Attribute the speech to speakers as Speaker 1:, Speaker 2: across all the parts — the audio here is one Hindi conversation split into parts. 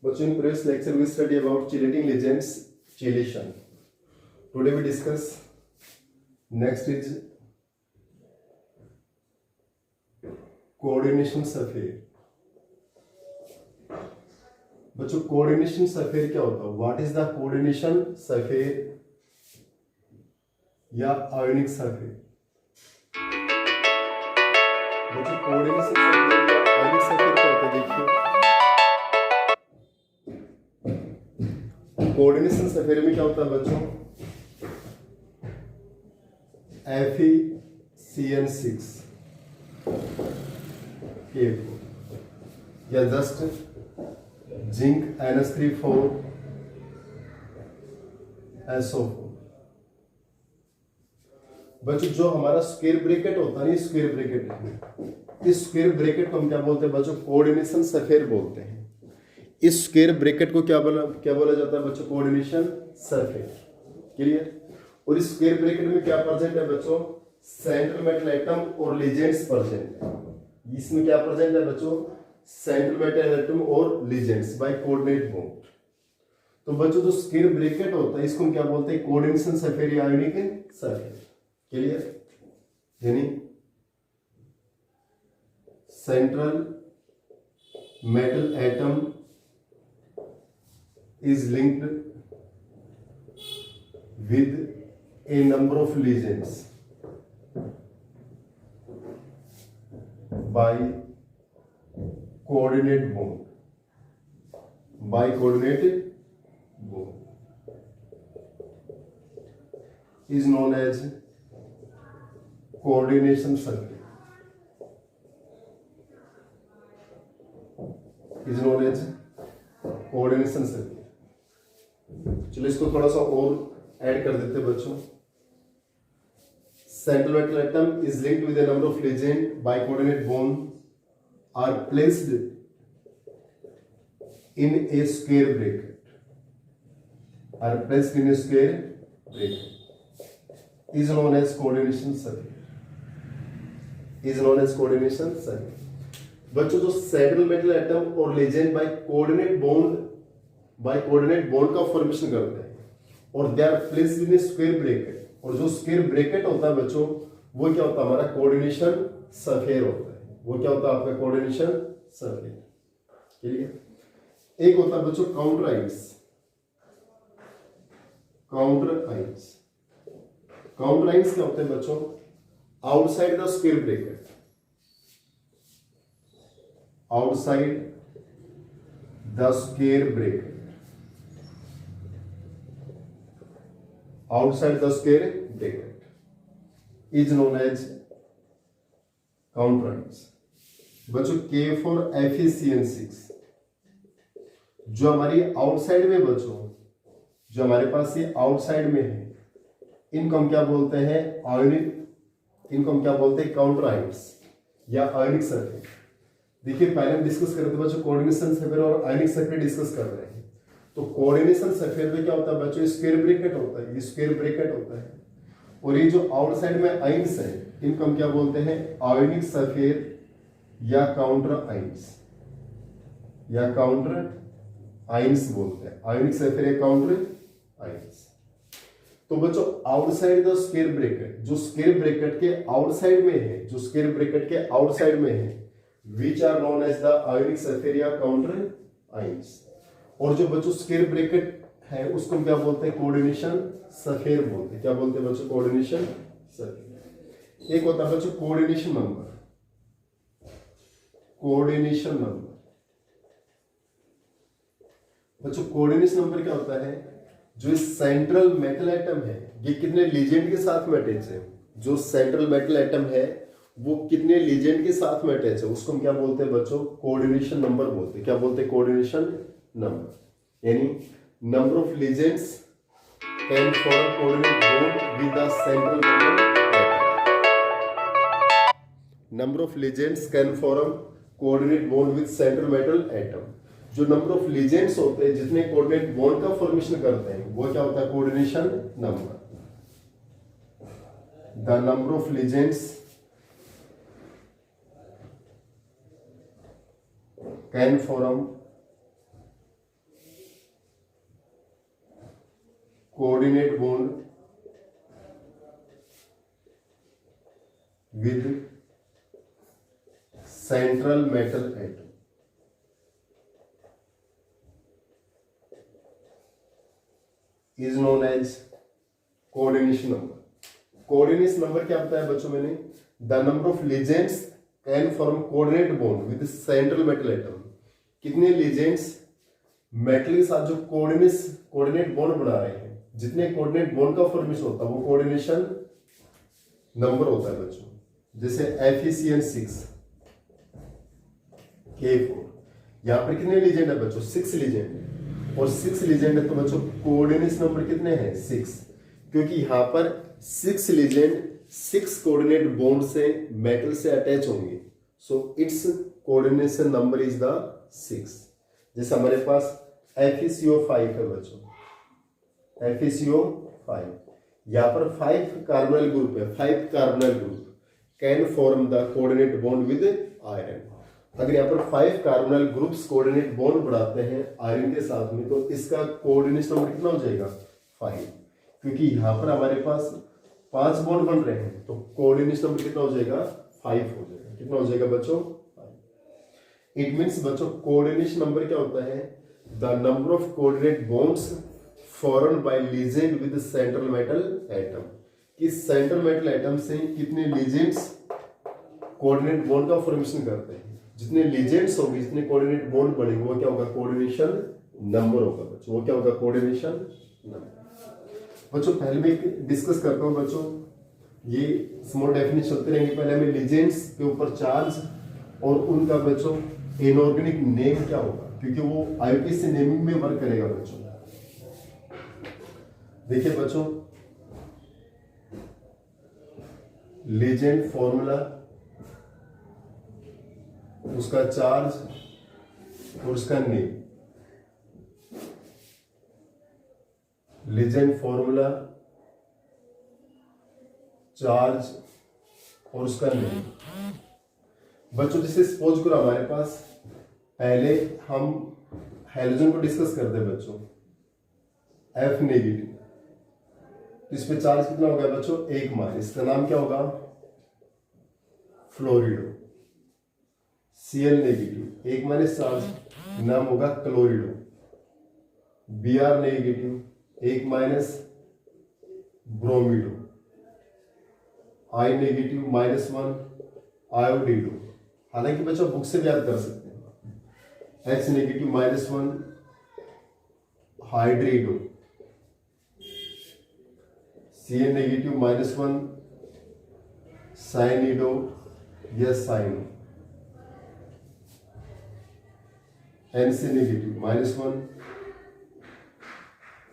Speaker 1: But in previous lecture we study about chelating legends, chelation. Today we discuss next is coordination survey. बच्चों कोऑर्डिनेशन सर्फेयर क्या होता है? व्हाट इज द कोऑर्डिनेशन सर्फेयर या आयोनिक सर्फेयर? बच्चों कोऑर्डिनेशन सर्फेयर या आयोनिक सर्फेयर क्या होता है? देखिए कोऑर्डिनेशन सर्फेयर में क्या होता है बच्चों? FeCN6 या जस्ट जिंक NH3 4 SO4। बच्चों जो हमारा स्क्वायर ब्रैकेट होता है, स्क्वायर ब्रैकेट है, इस स्क्वायर ब्रैकेट को हम क्या बोलते हैं बच्चों? कोऑर्डिनेशन सर्फेयर बोलते हैं। इस स्क्वायर ब्रैकेट को क्या बोला जाता है बच्चों? कोऑर्डिनेशन सर्फेयर। क्लियर? और इस स्क्वायर ब्रैकेट में क्या प्रेजेंट है बच्चों? सेंट्रल मेटल एटम और लीजेंड्स प्रेजेंट है। इसमें क्या प्रेजेंट है बच्चों? सेंट्रल मेटल एटम और लीजेंड्स बाय कोऑर्डिनेट बॉन्ड। तो बच्चों जो स्क्वायर ब्रैकेट होता है इसको हम क्या बोलते हैं? कोऑर्डिनेशन सर्फेयर या आयोनिक सर्फेयर। क्लियर? यानी central metal atom is linked with a number of lesions by coordinate bond. By coordinate bond is known as coordination circuit. Is known as coordination circuit. चलो इसको थोड़ा सा और ऐड कर देते हैं बच्चों। Central metal atom is linked with a number of ligand by coordinate bond are placed in a square bracket. Are placed in a square bracket is known as coordination circuit. Is known as coordination circuit. बच्चों जो सेंट्रल मेटल एटम और लीजेंड बाय कोऑर्डिनेट बॉन्ड का फॉर्मेशन करते हैं और they are placed in a square bracket. और जो स्क्वायर ब्रैकेट होता है बच्चों वो क्या होता है? हमारा कोऑर्डिनेशन सर्फेयर होता है। वो क्या होता है आपका? कोऑर्डिनेशन सर्फेयर। क्लियर? एक होता है बच्चों काउंटर आइंस। काउंटर आइंस क्या होते हैं बच्चों? Outside the square bracket. Outside the square bracket. outside the square bracket is known as counter ions। बच्चों K for FeCN6 जो हमारी आउटसाइड में बच्चों जो हमारे पास ये आउटसाइड में है इनको हम क्या बोलते हैं? आयोनिक। इनको हम क्या बोलते हैं? काउंटर आयंस या आयोनिक सर्फेयर। देखिए पहले हम डिस्कस कर रहे थे बच्चों कोऑर्डिनेशन सर्फेयर और आयोनिक सर्फेयर डिस्कस कर रहे हैं। तो कोऑर्डिनेशन सर्फेयर में क्या होता है बच्चों? स्क्वायर ब्रैकेट होता है। ये स्क्वायर ब्रैकेट होता है और ये जो आउटसाइड में आइंस है इनको हम क्या बोलते हैं? आयोनिक सर्फेयर या काउंटर आइंस या काउंटर आइंस बोलते हैं। आयोनिक सर्फेयर या काउंटर आइंस। तो बच्चों आउटसाइड द स्क्वायर ब्रैकेट जो स्क्वायर ब्रैकेट के आउटसाइड में है, जो स्क्वायर ब्रैकेट के आउटसाइड में है which are known as the ionic sphere या काउंटर आइंस। और जो बच्चों स्क्वायर ब्रैकेट है उसको हम क्या बोलते हैं? कोऑर्डिनेशन सर्फेयर बोलते हैं। क्या बोलते हैं बच्चों? कोऑर्डिनेशन सर्फेयर। एक होता है बच्चों कोऑर्डिनेशन नंबर। कोऑर्डिनेशन नंबर बच्चों कोऑर्डिनेशन नंबर क्या होता है? जो सेंट्रल मेटल एटम है ये कितने लीजेंड के साथ में अटैच है? जो सेंट्रल मेटल एटम है वो कितने लीजेंड के साथ में अटैच है उसको हम क्या बोलते हैं बच्चों? कोऑर्डिनेशन नंबर बोलते हैं। क्या बोलते हैं? Coordination number. यानी number of ligands can form coordinate bond with the central metal atom. Number of ligands can form coordinate bond with central metal atom. जो नंबर ऑफ लीजेंड्स होते हैं जितने कोऑर्डिनेट बॉन्ड का फॉर्मेशन करते हैं वो क्या होता है? Coordination number. The number of ligands can form coordinate bond with central metal atom is known as coordination number. Coordination number क्या बताया बच्चों मैंने? The number of ligands can form coordinate bond with central metal atom. कितने लीजेंड्स मेटल के साथ जो कोऑर्डिनेट बॉन्ड बना रहे हैं, जितने कोऑर्डिनेट बॉन्ड का फॉर्मेशन होता है वो कोऑर्डिनेशन नंबर होता है बच्चों। जैसे FeCN6 K4, यहां पर कितने लीजेंड है बच्चों? 6 लीजेंड, और 6 लीजेंड है तो बच्चों कोऑर्डिनेशन नंबर कितने हैं? 6, क्योंकि यहां पर 6 लीजेंड 6 कोऑर्डिनेट बॉन्ड से मेटल से अटैच होंगे, so it's coordination number is the 6। जैसे हमारे पास FeCO5 है बच्चों, FeCO5, यहां पर 5 कार्बोनाइल ग्रुप है, 5 carbonyl group can form the coordinate bond with iron. अगर यहाँ पर 5 कार्बोनाइल ग्रुप्स कोऑर्डिनेट बॉन्ड बनाते हैं आयरन के साथ में, तो इसका कोऑर्डिनेशन नंबर कितना हो जाएगा? 5, क्योंकि यहाँ पर हमारे पास 5 बॉन्ड बन रहे हैं, तो कोऑर्डिनेशन नंबर कितना हो जाएगा? 5 हो जाएगा। कितना हो जाएगा बच्चों? 5। इट मीन्स बच्चों कोऑर्डिनेशन नंबर क्या होता है? The number of coordinate bonds formed by legend with central metal atom, कि सेंट्रल मेटल एटम से कितने लीजेंड्स कोऑर्डिनेट बॉन्ड का फॉर्मेशन करते हैं। जितने लीजेंड्स होंगे, जितने कोऑर्डिनेट बॉन्ड बनेंगे, वो क्या होगा? कोऑर्डिनेशन नंबर होगा बच्चों। वो क्या होगा? Coordination number. बच्चों पहले मैं डिस्कस करता हूं बच्चों, ये स्मॉल डेफिनेशन चलते रहेंगे। पहले हमें लीजेंड्स के ऊपर चार्ज और उनका बच्चों इनऑर्गेनिक नेम क्या होगा, क्योंकि वो IUPAC नेमिंग में वर्क करेगा बच्चों। देखिए बच्चों, लीजेंड फॉर्मूला, उसका चार्ज और उसका नेम। लीजेंड फॉर्मूला, चार्ज और उसका नेम। बच्चों जैसे सपोज करो हमारे पास, पहले हम हैलोजन को डिस्कस करते हैं बच्चों, F नेगेटिव, तो इस पे चार्ज कितना होगा बच्चों? 1-, इसका नाम क्या होगा? फ्लोरिडो। Cl नेगेटिव, 1- चार्ज, नाम होगा क्लोरिडो। Br negative, 1- ब्रोमिडो। I negative, -1 आयोडिडो। हालांकि बच्चों बुक से भी याद कर सकते हैं। H negative, -1 hydrido. Cn negative, -1 cyanido या cyano. Nc negative, -1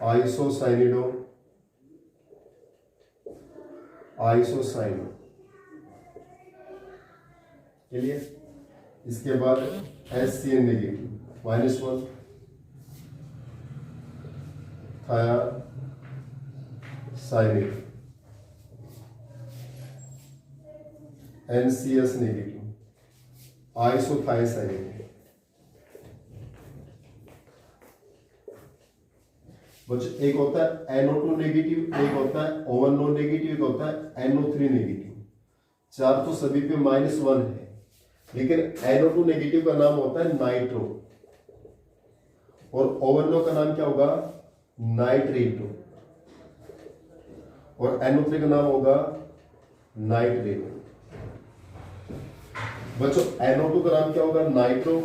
Speaker 1: isocyanido, isocyano. Clear? इसके बाद HCN negative, -1 thiocyanide. NCS negative, isothiocyanide. बच्चों एक होता है NO2 नेगेटिव, एक होता है ONO नेगेटिव, एक होता है NO3 नेगेटिव। चार तो सभी पे -1 है, लेकिन NO2 नेगेटिव का नाम होता है नाइट्रो, और ONO का नाम क्या होगा? नाइट्रेटो, और NO3 का नाम होगा नाइट्रेटो। बच्चों NO2 का नाम क्या होगा? नाइट्रो,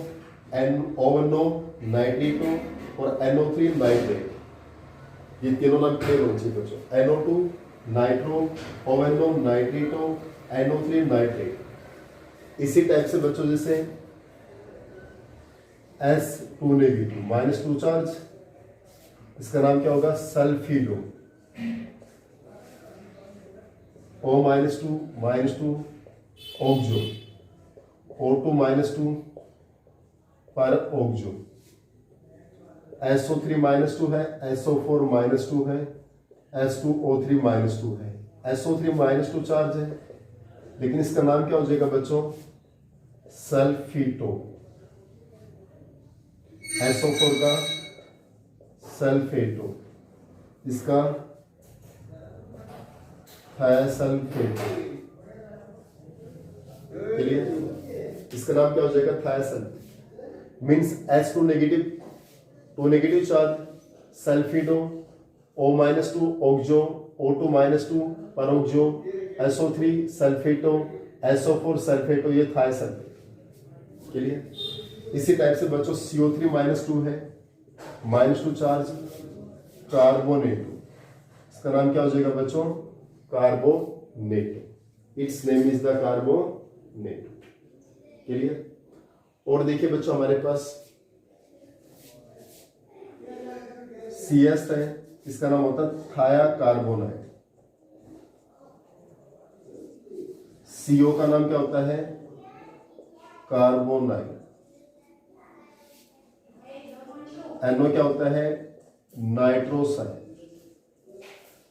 Speaker 1: ONO नाइट्रेटो, और NO3 नाइट्रेट। ये तीनों नाम क्लियर होने चाहिए बच्चों। NO2 nitro, ONO nitrato, NO3 nitrate. इसी टाइप से बच्चों जैसे S2 नेगेटिव, -2 चार्ज, इसका नाम क्या होगा? सल्फिडो। O-2 ऑक्जो, O2 -2 पर ऑक्जो। SO3 -2 है, SO4 -2 है, S2O3 -2 है। SO3 -2 चार्ज है, लेकिन इसका नाम क्या हो जाएगा बच्चों? सल्फिटो। SO4 का सल्फेटो। इसका थायासल्फेट, क्लियर। इसका नाम क्या हो जाएगा, thiosulphate. Means H2 negative, 2 negative charge, sulphido, O-2 oxo, O2-2 peroxo, SO3 sulphato, SO4 sulphato, ये थायासल्फेट, क्लियर। इसी टाइप से बच्चों CO3-2 है, -2 चार्ज, कार्बोनेटो, इसका नाम क्या हो जाएगा बच्चों, carbonato. It's name is the carbonato, clear. और देखिए बच्चों हमारे पास CS है, इसका नाम होता है थायाकार्बोनाइट। CO का नाम क्या होता है, कार्बोनाइट। NO क्या होता है, नाइट्रोसाइड।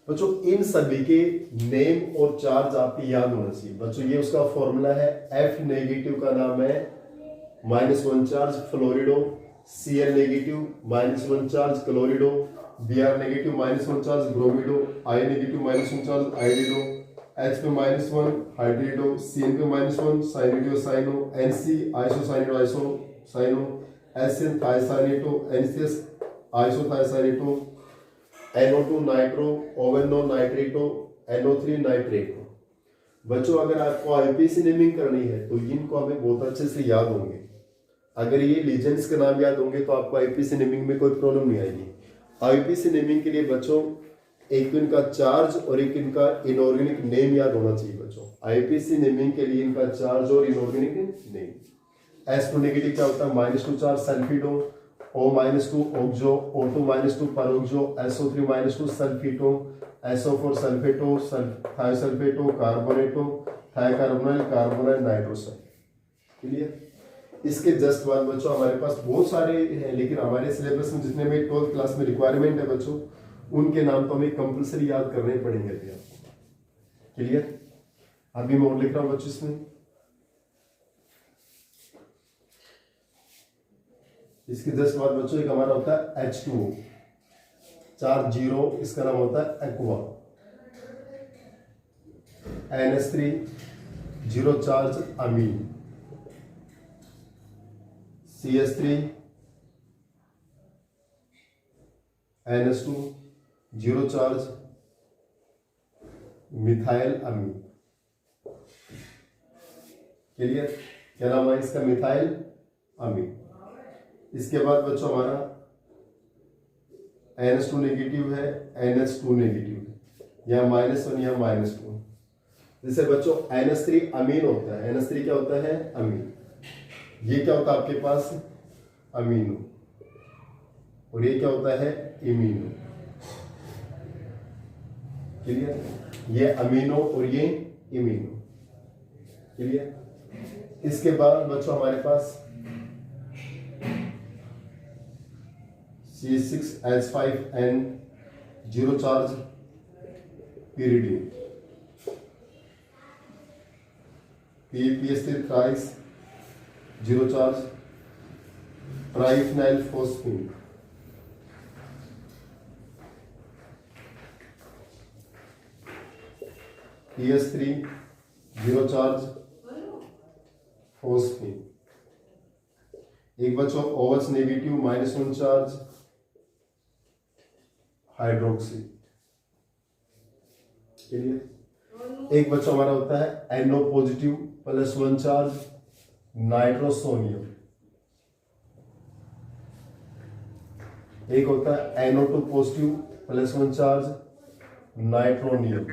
Speaker 1: बच्चों इन सभी के नेम और चार्ज आपको याद होना चाहिए बच्चों। ये उसका फॉर्मूला है, F नेगेटिव का नाम है -1 charge fluorido, Cl negative -1 charge chlorido, Br negative -1 charge bromido, I negative -1 charge iodido, H पे -1 हाइड्रिडो, Cn पे -1 cyanido cyano, Nc isocyanido isocyano, Hn thiocyanato, NCS isothiocyanato, NO2 nitro, ONO nitrato, NO3 nitrato. बच्चों अगर आपको आईपीसी नेमिंग करनी है तो इनको हमें बहुत अच्छे से याद होंगे। अगर ये लीजेंड्स के नाम याद होंगे तो आपको आईपीसी नेमिंग में कोई प्रॉब्लम नहीं आएगी। आईपीसी नेमिंग के लिए बच्चों एक तो इनका चार्ज और एक इनका इनऑर्गेनिक नेम याद होना चाहिए बच्चों। आईपीसी नेमिंग के लिए इनका चार्ज और इनऑर्गेनिक नेम। H2 नेगेटिव क्या होता है, -2 charge sulphido, O-2 oxo, O2-2 peroxo, SO3-2 sulphito, SO4 sulphato, thiosulphato, carbonato, thiocarbonyl, carbonyl, nitroside, clear. इसके जस्ट बाद बच्चों हमारे पास बहुत सारे हैं, लेकिन हमारे सिलेबस में जितने भी 12th क्लास में रिक्वायरमेंट है बच्चों, उनके नाम तो हमें कंपल्सरी याद करने पड़ेंगे अभी आपको, क्लियर। अभी मैं और लिख रहा हूं बच्चों इसमें। इसके जस्ट बाद बच्चों एक हमारा होता है H2O, चार्ज 0, इसका नाम होता है एक्वा। NH3 0 चार्ज अमीन, CH3 NH2 0 चार्ज मिथाइल अमीन, क्लियर। क्या नाम है इसका, मिथाइल अमीन। इसके बाद बच्चों हमारा NH2 नेगेटिव है, NH2 नेगेटिव है, या -1 या -2। जैसे बच्चों NH3 अमीन होता है, NH3 क्या होता है, अमीन। ये क्या होता है आपके पास, अमीनो, और ये क्या होता है, इमीनो, क्लियर। ये अमीनो और ये इमीनो, क्लियर। इसके बाद बच्चों हमारे पास C6H5N 0 charge pyridine, PPS3 thrice 0 charge triphenyl phosphine, PS3 0 charge phosphine. एक बच्चों OH negative -1 charge hydroxy, clear. एक बच्चा हमारा होता है NO पॉजिटिव +1 चार्ज नाइट्रोसोनियम। एक होता है NO2 positive +1 charge nitronium,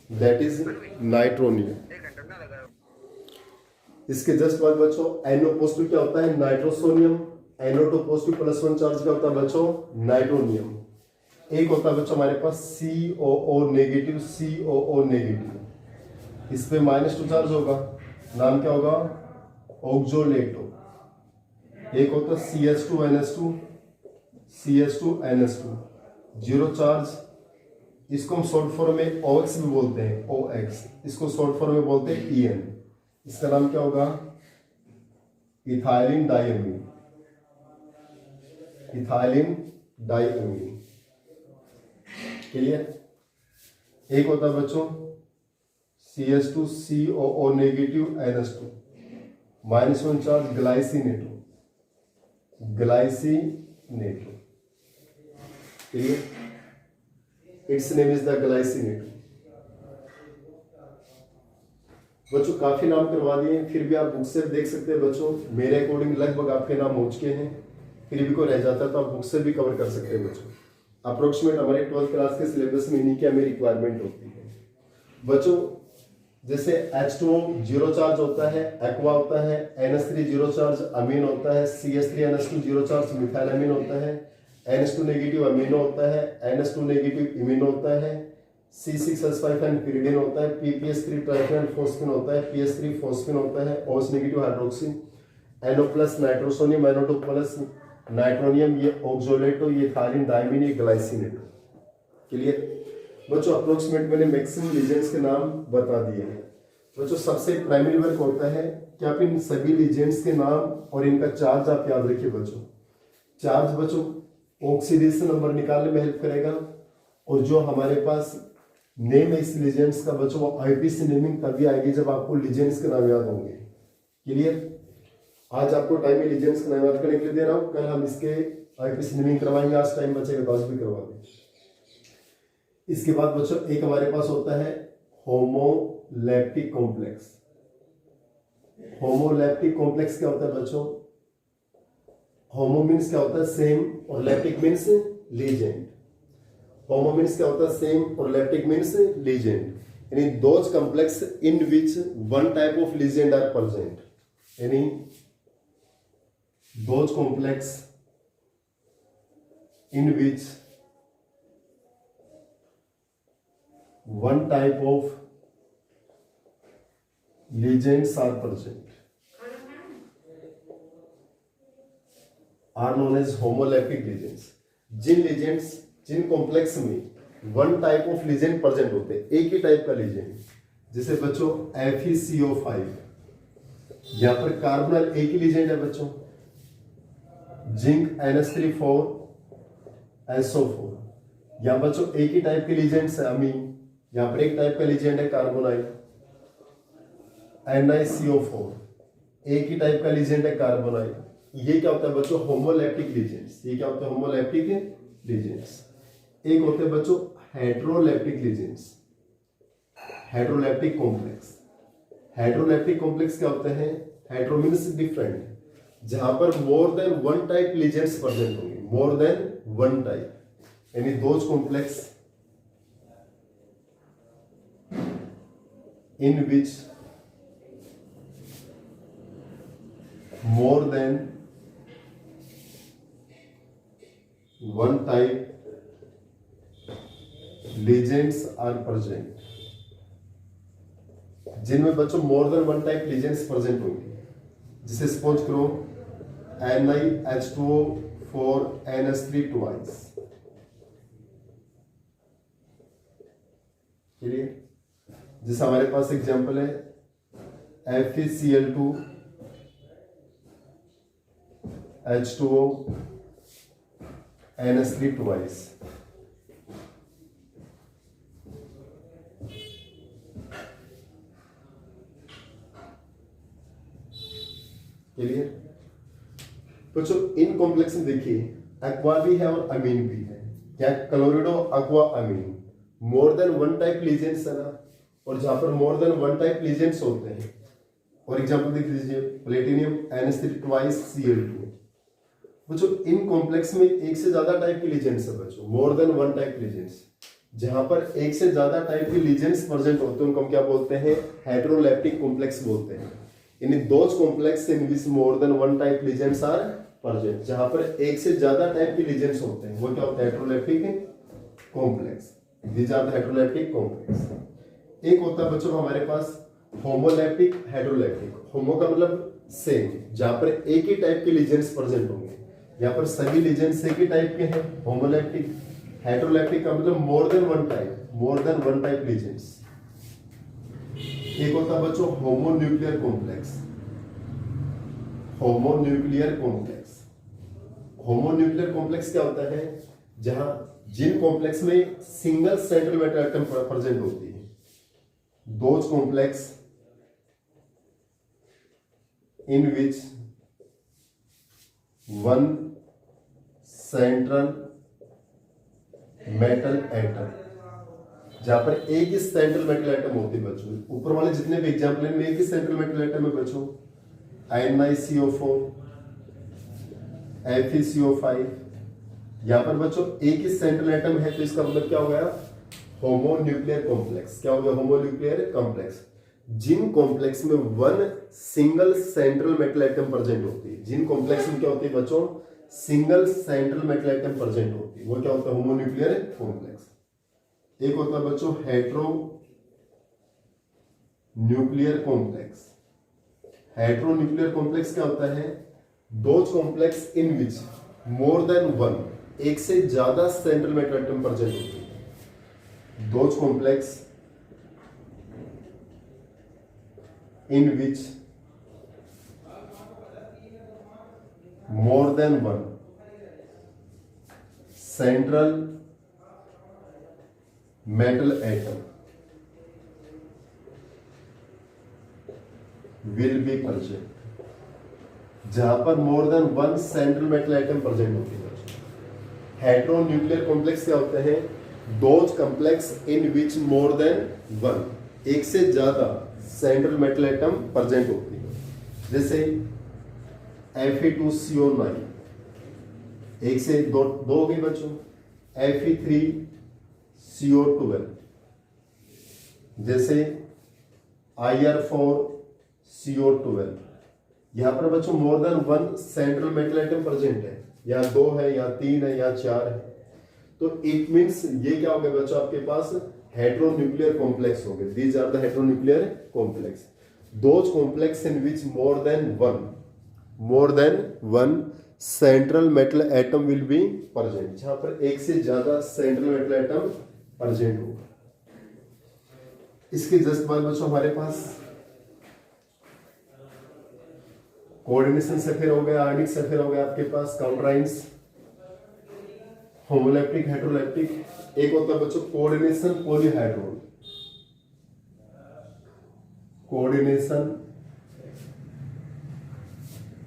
Speaker 1: that is nitronium. इसके जस्ट बाद बच्चों NO पॉजिटिव क्या होता है, नाइट्रोसोनियम। NO2 पॉजिटिव +1 चार्ज क्या होता है बच्चों, नाइट्रोनियम। एक होता है बच्चों हमारे पास COO नेगेटिव, COO नेगेटिव, इस पे -2 चार्ज होगा, नाम क्या होगा, ऑक्जोलेटो। एक होता है CH2NH2, CH2NH2 0 चार्ज, इसको हम शॉर्ट फॉर्म में OX भी बोलते हैं, OX, इसको शॉर्ट फॉर्म में बोलते हैं EN। इसका नाम क्या होगा, इथाइलिन डायमीन, इथाइलिन डाइअमीन। क्लियर? एक होता है बच्चों CH2COO negative NH2 -1 charge glycinato. Clear? It's name is the glycinato. बच्चों काफी नाम करवा दिए, फिर भी आप बुक से देख सकते हैं बच्चों। मेरे अकॉर्डिंग लगभग आपके नाम हो चुके हैं, फिर भी कोई रह जाता है तो आप बुक से भी कवर कर सकते हैं बच्चों। अप्रोक्सीमेट हमारे 12th क्लास के सिलेबस में इन्हीं की हमें रिक्वायरमेंट होती है बच्चों। जैसे H2O जीरो चार्ज होता है, एक्वा होता है, NH3 जीरो चार्ज अमीन होता है, CH3NH2 जीरो चार्ज मिथाइल अमीन होता है, NH2 नेगेटिव अमीनो होता है, NH2 नेगेटिव इमिनो होता है, C6H5 पिरिडिन होता है, PPS3 ट्राइफेनॉल फोस्फिन होता है, PS3 फोस्फिन होता है, OH negative hydroxy, NO plus nitrosonium, NO2 plus nitronium, ये ऑक्सोलेटो, ये थायरीन डायमीन, ये ग्लाइसिनेटो। क्लियर बच्चों? अप्रोक्सीमेट मैंने मैक्सिमम लीजेंड्स के नाम बता दिए हैं बच्चों। सबसे प्राइमरी वर्क होता है कि आप इन सभी लीजेंड्स के नाम और इनका चार्ज आप याद रखिए बच्चों। चार्ज बच्चों ऑक्सीडेशन नंबर निकालने में हेल्प करेगा, और जो हमारे पास नेम है इस लीजेंड्स का बच्चों, वो IPC नेमिंग तभी आएगी जब आपको लीजेंड्स के नाम याद होंगे। क्लियर? आज आपको टाइम में लीजेंड्स के नाम याद करने के लिए दे रहा हूँ, कल हम इसके IPC नेमिंग करवाएंगे। आज टाइम बचेगा तो आज भी करवा दें। इसके बाद बच्चों एक हमारे पास होता है होमोलैप्टिक कॉम्प्लेक्स। होमोलैप्टिक कॉम्प्लेक्स क्या होता है बच्चों? होमो मीन्स क्या होता है? सेम, और leptic means ligand. Homo means क्या होता है? सेम, और लैप्टिक मीन्स लीजेंड। यानी those complex in which one type of ligand are present. यानी those complex in which one type of lesions are present are known as homolaptic lesions। Jin complex में one type of legend present होते हैं, एक ही टाइप का लीजेंड, जैसे बच्चों FeCO5, यहां पर कार्बोनल एक ही लीजेंड है बच्चों, जिंक NH3 SO4, यहां बच्चों एक ही टाइप के लीजेंड्स है अमीन, यहां पर एक टाइप का लीजेंड है कार्बोनाइल, NiCO4 एक ही टाइप का लीजेंड है कार्बोनाइल। ये क्या होता है बच्चों? Homoleptic legends. ये क्या होता है? Homoleptic legends. एक होते हैं बच्चों हेट्रोलैप्टिक लीजेंड्स, हेट्रोलैप्टिक कॉम्प्लेक्स। हेट्रोलैप्टिक कॉम्प्लेक्स क्या होते हैं? हेट्रो मीन्स डिफरेंट, जहां पर more than one type legends present होंगे, मोर देन वन टाइप, यानी those complex in which more than one type lesions are present, जिनमें बच्चों मोर than one type legends present होंगे। जिसे सपोज करो NiH2O 4 NH3 ट्वाइस। क्लियर? जैसे हमारे पास एग्जांपल है FeCl2 H2O NH3 twice. Clear? बच्चों इन कॉम्प्लेक्स में देखिए एक्वा भी है और अमीन भी है। क्या? Chlorido aqua amine, more than one type ligands है ना, और जहां पर more than one type ligands होते हैं, और एग्जांपल देख लीजिए प्लेटिनियम NH3 ट्वाइस Cl2। बच्चों इन कॉम्प्लेक्स में एक से ज्यादा टाइप के लीजेंड्स है बच्चों, मोर देन वन टाइप लीजेंड्स। जहां पर एक से ज्यादा टाइप के लीजेंड्स प्रेजेंट होते हैं उनको हम क्या बोलते हैं? हेट्रोलैप्टिक कॉम्प्लेक्स बोलते हैं। यानी those complex in which more than one type ligands are present, जहां पर एक से ज्यादा टाइप के लीजेंड्स होते हैं, वो क्या होता है? Heteroleptic complex. These are the heteroleptic complex. एक होता है बच्चों हमारे पास होमोलैप्टिक हेट्रोलैप्टिक। होमो का मतलब सेम, जहां पर एक ही टाइप के लीजेंड्स प्रेजेंट होंगे, यहाँ पर सभी लीजेंड्स एक ही टाइप के हैं। होमोलैप्टिक। हेट्रोलैप्टिक का मतलब मोर देन वन टाइप, मोर देन वन टाइप लीजेंड्स। एक होता है बच्चों homonuclear complex. Homonuclear complex. Homonuclear complex क्या होता है? जहां जिन कॉम्प्लेक्स में single central metal atom present होती है, those complex in which one central metal atom, जहां पर एक ही सेंट्रल मेटल एटम होती है बच्चों। ऊपर वाले जितने भी एग्जाम्पल हैं, एक ही सेंट्रल मेटल एटम है बच्चों, NiCO4, FeCO5। यहां पर बच्चों एक ही सेंट्रल एटम है, तो इसका मतलब क्या हो गया? Homonuclear complex. क्या हो गया? Homonuclear complex. जिन कॉम्प्लेक्स में one single central metal atom present होती है, जिन कॉम्प्लेक्स में क्या होती है बच्चों? Single central metal atom present होती है, वो क्या होता है? Homonuclear complex. एक होता है बच्चों heteronuclear complex. Heteronuclear complex क्या होता है? Those complex in which more than one, एक से ज्यादा सेंट्रल मेटल एटम प्रेजेंट होती है। Those complex in which more than one central metal atom will be present, जहां पर more than one central metal atom present होती है। हेट्रो न्यूक्लियर कॉम्प्लेक्स क्या होते हैं? Those complex in which more than one, एक से ज्यादा सेंट्रल मेटल एटम प्रेजेंट होती है। जैसे Fe2CO9, एक से दो हो गई बच्चों। Fe3CO12, जैसे Ir4CO12। यहां पर बच्चों मोर than one central metal atom present है, या दो है या तीन है या चार है, तो इट मींस ये क्या हो गया बच्चों? आपके पास हेट्रोन्यूक्लियर कॉम्प्लेक्स हो गए। These are the heteronuclear complex, those complex in which more than one central metal atom will be present, जहां पर एक से ज्यादा सेंट्रल मेटल एटम प्रेजेंट होगा। इसके जस्ट बाद बच्चों हमारे पास कोऑर्डिनेशन सफेयर हो गया, आयनिक सफेयर हो गया, आपके पास काउंटर आयंस, होमोलैप्टिक, हेटेरोलैप्टिक। एक होता है बच्चों कोऑर्डिनेशन पॉलीहाइड्रोल, कोऑर्डिनेशन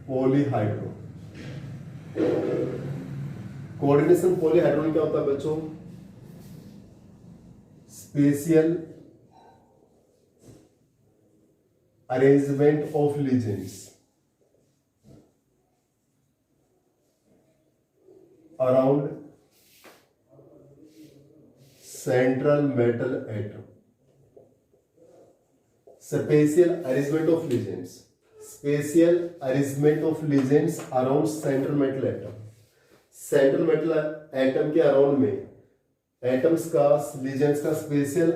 Speaker 1: पॉलीहाइड्रोल। कोऑर्डिनेशन पॉलीहाइड्रोल क्या होता है बच्चों? Spatial arrangement of legends around central metal atom, spatial arrangement of ligands, spatial arrangement of ligands around central metal atom। Central metal atom के अराउंड में एटम्स का, लिजेंड्स का स्पेशियल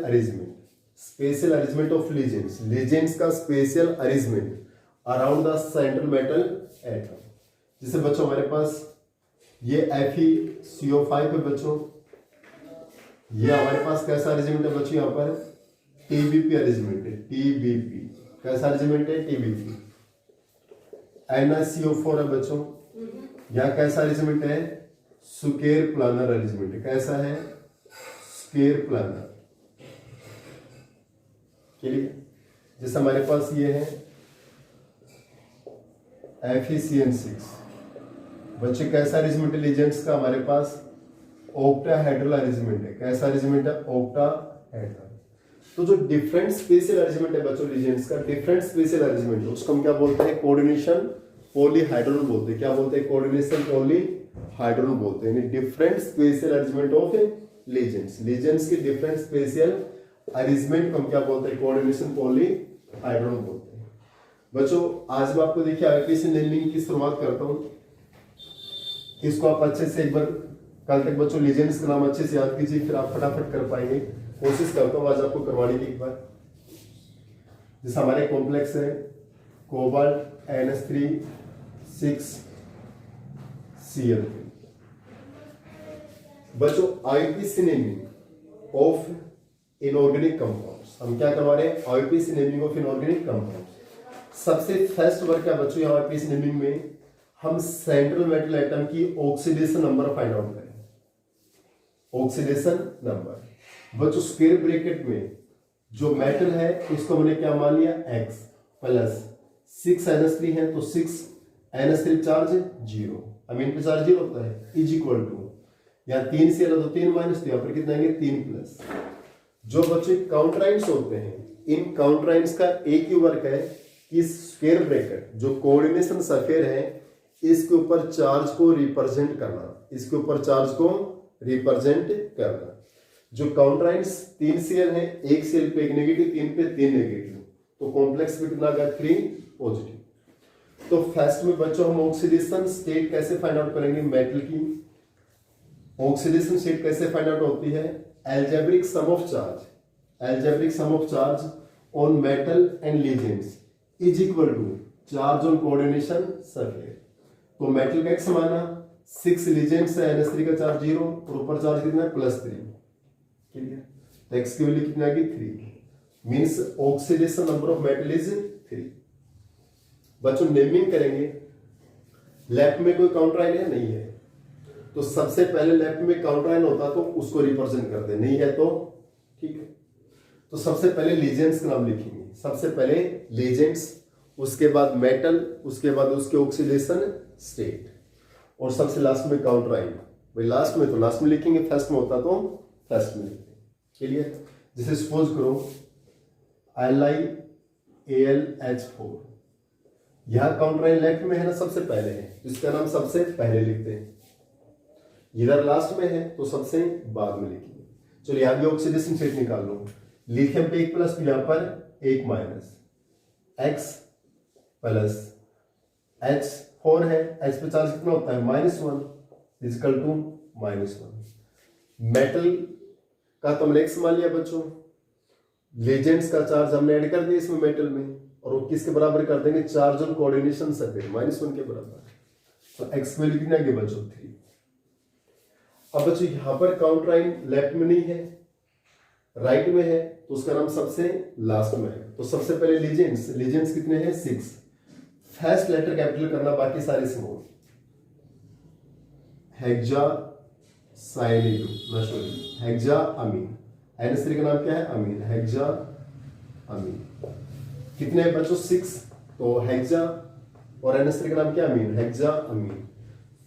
Speaker 1: अरेंजमेंट ऑफ लिजेंड्स का spatial arrangement around the central metal atom. जैसे बच्चों हमारे पास ये FeCO5 है बच्चों, ये हमारे पास कैसा अरेंजमेंट है बच्चों? यहाँ पर TBP अरेंजमेंट है, TBP कैसा अरेंजमेंट है? TBP। NiCO4 है बच्चों, यहाँ कैसा अरेंजमेंट है? स्क्वायर प्लानर अरेंजमेंट है। कैसा है? Square planar. क्लियर? जैसे हमारे पास ये है FeCN6 बच्चे, कैसा अरेंजमेंट है लीजेंड्स का? हमारे पास ऑक्टाहेड्रल अरेंजमेंट है। कैसा अरेंजमेंट है? ऑक्टाहेड्रल। तो जो डिफरेंट स्पेशियल अरेंजमेंट है बच्चों लीजेंड्स का, डिफरेंट स्पेशियल अरेंजमेंट, उसको हम क्या बोलते हैं? कोऑर्डिनेशन पॉलीहाइड्रोल बोलते हैं। क्या बोलते हैं? कोऑर्डिनेशन पॉलीहाइड्रोल बोलते हैं। Different spatial arrangement of legends की डिफरेंट स्पेशियल अरेंजमेंट को हम क्या बोलते हैं? कोऑर्डिनेशन पॉलीहाइड्रोल बोलते हैं। बच्चों आज मैं आपको देखिए आईपीसी नेमिंग की शुरुआत करता हूं। इसको आप अच्छे से एक बार कल तक बच्चों लीजेंड्स का नाम अच्छे से याद कीजिए, फिर आप फटाफट कर पाएंगे। कोशिश करता हूं आज आपको करवाने की एक बार। जैसे हमारे कॉम्प्लेक्स है कोबाल्ट NH3 6Cl। बच्चों IPC naming of inorganic compounds, हम क्या करवा रहे हैं? IPC naming of inorganic compounds. सबसे फर्स्ट वर्क क्या बच्चों यहाँ आईपीसी नेमिंग में? हम सेंट्रल मेटल एटम की ऑक्सीडेशन नंबर फाइंड आउट करें। ऑक्सीडेशन नंबर बच्चों स्क्वायर ब्रैकेट में जो मेटल है इसको मैंने क्या मान लिया x प्लस 6NH3 है तो 6NH3 चार्ज 0, अमीन पे चार्ज 0 होता है, इज इक्वल टू यहाँ 3 से तो 3 माइनस, तो यहाँ पर कितना आएंगे 3 प्लस। जो बच्चे काउंटराइंस होते हैं इन काउंटराइंस का एक ही वर्क है कि स्क्वायर ब्रैकेट जो कोऑर्डिनेशन सर्फेयर है इसके ऊपर चार्ज को रिप्रेजेंट करना, इसके ऊपर चार्ज को रिप्रेजेंट करना। जो काउंटराइंस 3 सेल है, एक सेल पे एक नेगेटिव, 3 पे 3 नेगेटिव, तो कॉम्प्लेक्स में कितना गया 3 पॉजिटिव। तो फर्स्ट में बच्चों हम ऑक्सीडेशन स्टेट कैसे फाइंड आउट करेंगे, मेटल की ऑक्सीडेशन स्टेट कैसे फाइंड आउट होती है, algebraic sum of charge, algebraic sum of charge on metal and ligands is equal to charge on coordination sphere. तो मेटल का एक्स माना, 6 लीजेंड्स है, NH3 का चार्ज 0 और ऊपर चार्ज कितना है +3, क्लियर। तो एक्स की वैल्यू कितना आएगी 3, means oxidation number of metal is 3। बच्चों नेमिंग करेंगे, लेफ्ट में कोई काउंटराइन है नहीं है, तो सबसे पहले लेफ्ट में काउंटराइन होता तो उसको रिप्रेजेंट करते, नहीं है तो ठीक है। तो सबसे पहले लीजेंड्स का नाम लिखेंगे, सबसे पहले लीजेंड्स, उसके बाद मेटल, उसके बाद उसके ऑक्सीडेशन स्टेट, और सबसे लास्ट में काउंटराइन। भाई लास्ट में तो लास्ट में लिखेंगे, फर्स्ट में होता तो फर्स्ट में लिखेंगे, क्लियर। जैसे सपोज करो LiAlH4, यहां काउंटराइन लेफ्ट में है ना, सबसे पहले है, इसका नाम सबसे पहले लिखते हैं। इधर लास्ट में है तो सबसे बाद में लिखेंगे। चलो यहां भी ऑक्सीडेशन स्टेट निकाल लो, लिथियम पे 1 प्लस, यहां पर 1 माइनस, X प्लस H4 है, H पे चार्ज कितना होता है -1 इक्वल टू -1। मेटल का तो हमने X मान लिया बच्चों, लेजेंड्स का चार्ज हमने ऐड कर दिया इसमें मेटल में, और वो किसके बराबर कर देंगे, चार्ज ऑन कोऑर्डिनेशन सर्फेयर -1 के बराबर। तो X वैल्यू कितना आएगी बच्चों 3। अब बच्चों यहां पर काउंटराइन लेफ्ट में नहीं है, राइट में है, तो उसका नाम सबसे लास्ट में है। तो सबसे पहले लीजेंड्स, लीजेंड्स कितने हैं 6, फर्स्ट लेटर कैपिटल करना, बाकी सारे स्मॉल। हेक्सा हेक्सा अमीन, NH3 का नाम क्या है अमीन, हेक्सा अमीन। कितने हैं बच्चों 6, तो हेक्सा और NH3 का नाम क्या अमीन, हेक्सा अमीन।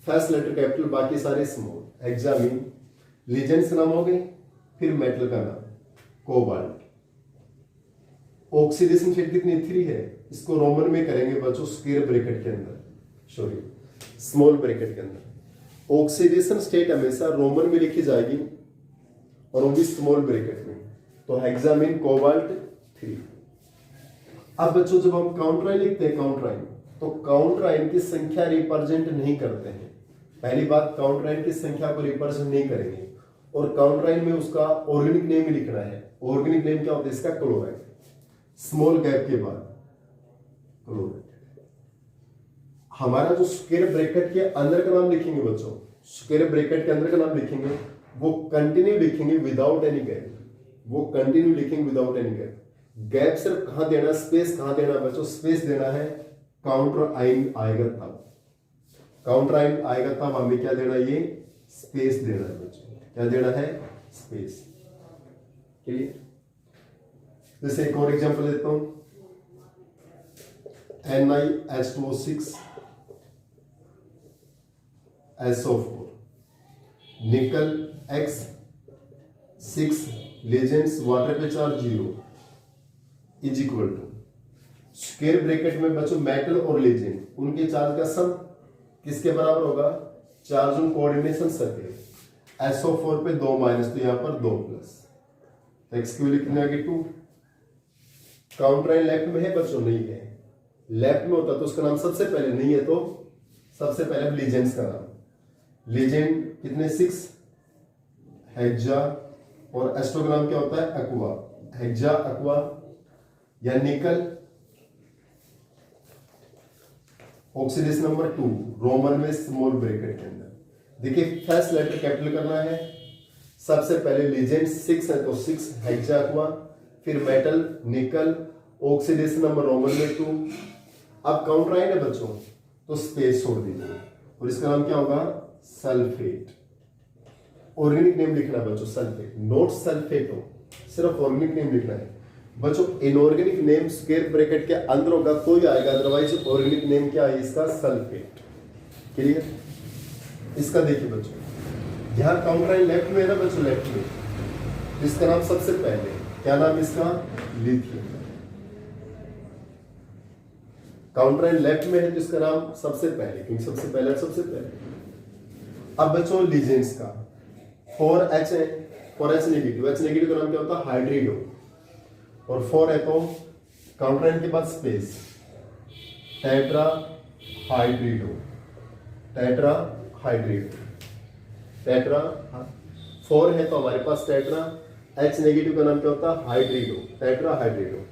Speaker 1: फर्स्ट लेटर कैपिटल, बाकी सारे स्मॉल, हेक्सा अमीन। लीजेंड्स का नाम हो गए, फिर मेटल का नाम कोबाल्ट। ऑक्सीडेशन स्टेट कितनी 3 है, इसको रोमन में करेंगे बच्चों स्क्वायर ब्रैकेट के अंदर, सॉरी स्मॉल ब्रैकेट के अंदर। ऑक्सीडेशन स्टेट हमेशा रोमन में लिखी जाएगी और वो भी स्मॉल ब्रैकेट में। तो हेक्सामीन कोबाल्ट 3। अब बच्चों जब हम काउंटराइन लिखते हैं काउंटराइन, तो काउंटराइन की संख्या रिप्रेजेंट नहीं करते हैं। पहली बात, काउंटराइन की संख्या को रिप्रेजेंट नहीं करेंगे, और काउंटराइन में उसका ऑर्गेनिक नेम ही लिखना है। ऑर्गेनिक नेम क्या होता है इसका, क्लोराइड, स्मॉल गैप के बाद क्लोराइड। हमारा जो स्क्वायर ब्रैकेट के अंदर का नाम लिखेंगे बच्चों, स्क्वायर ब्रैकेट के अंदर का नाम लिखेंगे, वो कंटिन्यू लिखेंगे विदाउट एनी गैप, वो कंटिन्यू लिखेंगे विदाउट एनी गैप। गैप सिर्फ कहां देना, स्पेस कहां देना बच्चों, स्पेस देना है काउंटर आइन आएगा तब, काउंटर आइन आएगा तब हमें क्या देना, ये स्पेस देना है बच्चों, क्या देना है स्पेस, क्लियर। जैसे एक और एग्जांपल देता हूं, NiH2O6 SO4, nickel X 6 ligands, water पे charge 0 is equal to square bracket में बच्चों मेटल और लेजेंड, उनके चार्ज का सम किसके बराबर होगा, चार्ज ऑन कोऑर्डिनेशन सर्फेयर। SO4 पे 2 माइनस, तो यहां पर 2 प्लस, तो X की वैल्यू कितनी आ गई 2। काउंटराइन लेफ्ट में है बच्चों, नहीं है, लेफ्ट में होता तो उसका नाम सबसे पहले, नहीं है तो सबसे पहले लीजेंड्स का नाम। लीजेंड कितने 6, हेक्सा, और एस्टो का नाम क्या होता है एक्वा, हेक्सा एक्वा। या निकल, ऑक्सीडेशन नंबर 2 रोमन में स्मॉल ब्रैकेट के अंदर। देखिए फर्स्ट लेटर कैपिटल करना है, सबसे पहले लीजेंड 6 है तो 6 हेक्सा एक्वा, फिर मेटल निकल, ऑक्सीडेशन नंबर रोमन में 2। अब काउंटराइन है बच्चों, तो स्पेस छोड़ दीजिए और इसका नाम क्या होगा, सल्फेट। ऑर्गेनिक नेम लिखना है बच्चों, सल्फेट, नोट सल्फेटो, सिर्फ ऑर्गेनिक नेम लिखना है बच्चों। इनऑर्गेनिक नेम स्क्वायर ब्रैकेट के अंदर होगा तो ही आएगा, अदरवाइज ऑर्गेनिक नेम क्या है इसका, सल्फेट। क्लियर? इसका देखिए बच्चों, यहाँ काउंटराइन लेफ्ट में है ना बच्चों, लेफ्ट में, इसका नाम सबसे पहले क्या नाम इसका, लिथियम। काउंटराइन लेफ्ट में है तो इसका नाम सबसे पहले, क्योंकि सबसे पहले। अब बच्चों लीजेंड्स का 4H है, 4H नेगेटिव, H नेगेटिव का नाम क्या होता है, हाइड्रिडो, और 4 है तो काउंटराइन के बाद स्पेस, टेट्रा हाइड्रिडो, टेट्रा 4 है तो हमारे पास टेट्रा, H नेगेटिव का नाम क्या होता है, हाइड्रिडो, टेट्रा हाइड्रिडो,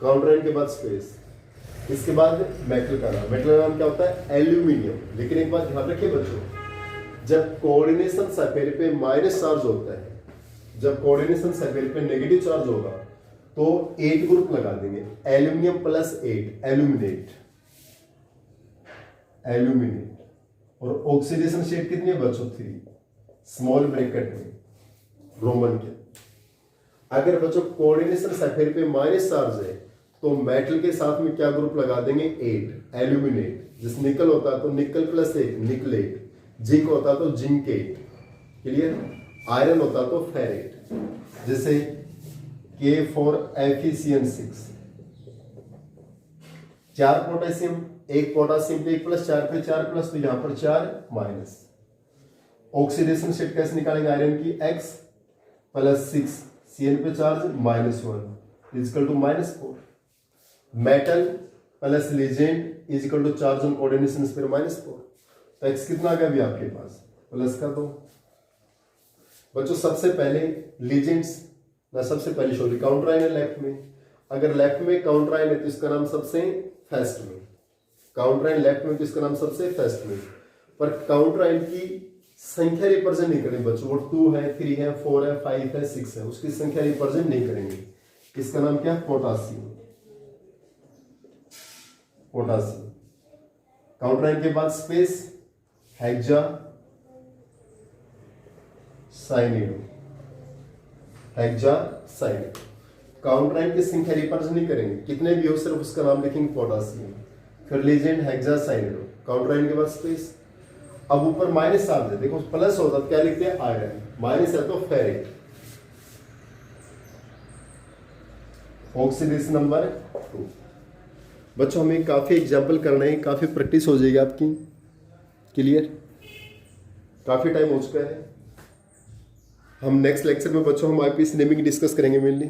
Speaker 1: काउंटराइन के बाद स्पेस, इसके बाद मेटल का नाम क्या होता है, एल्यूमिनियम। लेकिन एक बात ध्यान रखिए बच्चों, जब कोऑर्डिनेशन सर्फेस पे माइनस चार्ज होता है, जब कोऑर्डिनेशन सर्फेस पे नेगेटिव चार्ज होगा तो 8 ग्रुप लगा देंगे, एल्यूमिनियम प्लस 8, एल्यूमिनेट। और ऑक्सीडेशन स्टेट कितनी है बच्चों, 3, स्मॉल ब्रैकेट में रोमन के। अगर बच्चों कोऑर्डिनेशन सर्फेस पे माइनस चार्ज है तो मेटल के साथ में क्या ग्रुप लगा देंगे, 8, एल्यूमिनेट। जिस निकल होता है तो निकल प्लस 8, निकलेट। जिंक होता तो जिंकेट। क्लियर? आयरन होता तो फेरेट। जैसे K4Fe6, 4 पोटेशियम, 1 पोटेशियम पे 1 प्लस, 4 पे 4 प्लस, तो यहां पर 4 माइनस। ऑक्सीडेशन स्टेट कैसे निकालेंगे आयरन की, X प्लस 6, Cn पे charge -1 is equal to -4। Metal plus ligand is equal to charge on coordination sphere -4। तो X कितना आ गया अभी आपके पास, प्लस का 2। बच्चों सबसे पहले लीजेंड्स, सबसे पहले सॉरी काउंटराइन है लेफ्ट में। अगर लेफ्ट में काउंटराइन है तो इसका नाम सबसे फर्स्ट में, काउंटराइन लेफ्ट में तो इसका नाम सबसे फर्स्ट में। पर काउंटराइन की संख्या रिप्रेजेंट नहीं करेंगे बच्चों, वो 2 है, 3 है, 4 है, 5 है, 6 है, उसकी संख्या रिप्रेजेंट नहीं करेंगे। इसका नाम क्या है, पोटासियम, पोटासियम। काउंटराइन के बाद स्पेस, हेक्सा साइनिडो, हेक्सा साइनिडो। काउंटराइन की संख्या रिप्रेजेंट नहीं करेंगे, कितने भी हो सिर्फ उसका नाम लिखेंगे पोटासियम। फिर लीजेंड हेक्सा साइनिडो, काउंटराइन के बाद स्पेस। अब ऊपर माइनस चार्ज है, देखो प्लस होता तो क्या लिखते हैं, आयरन, माइनस है तो फेरेट। Oxidation number 2। बच्चों हमें काफी एग्जाम्पल करना है, काफी प्रैक्टिस हो जाएगी आपकी। क्लियर? काफी टाइम हो चुका है। हम नेक्स्ट लेक्चर में बच्चों हम आईपीएस नेमिंग डिस्कस करेंगे मेनली।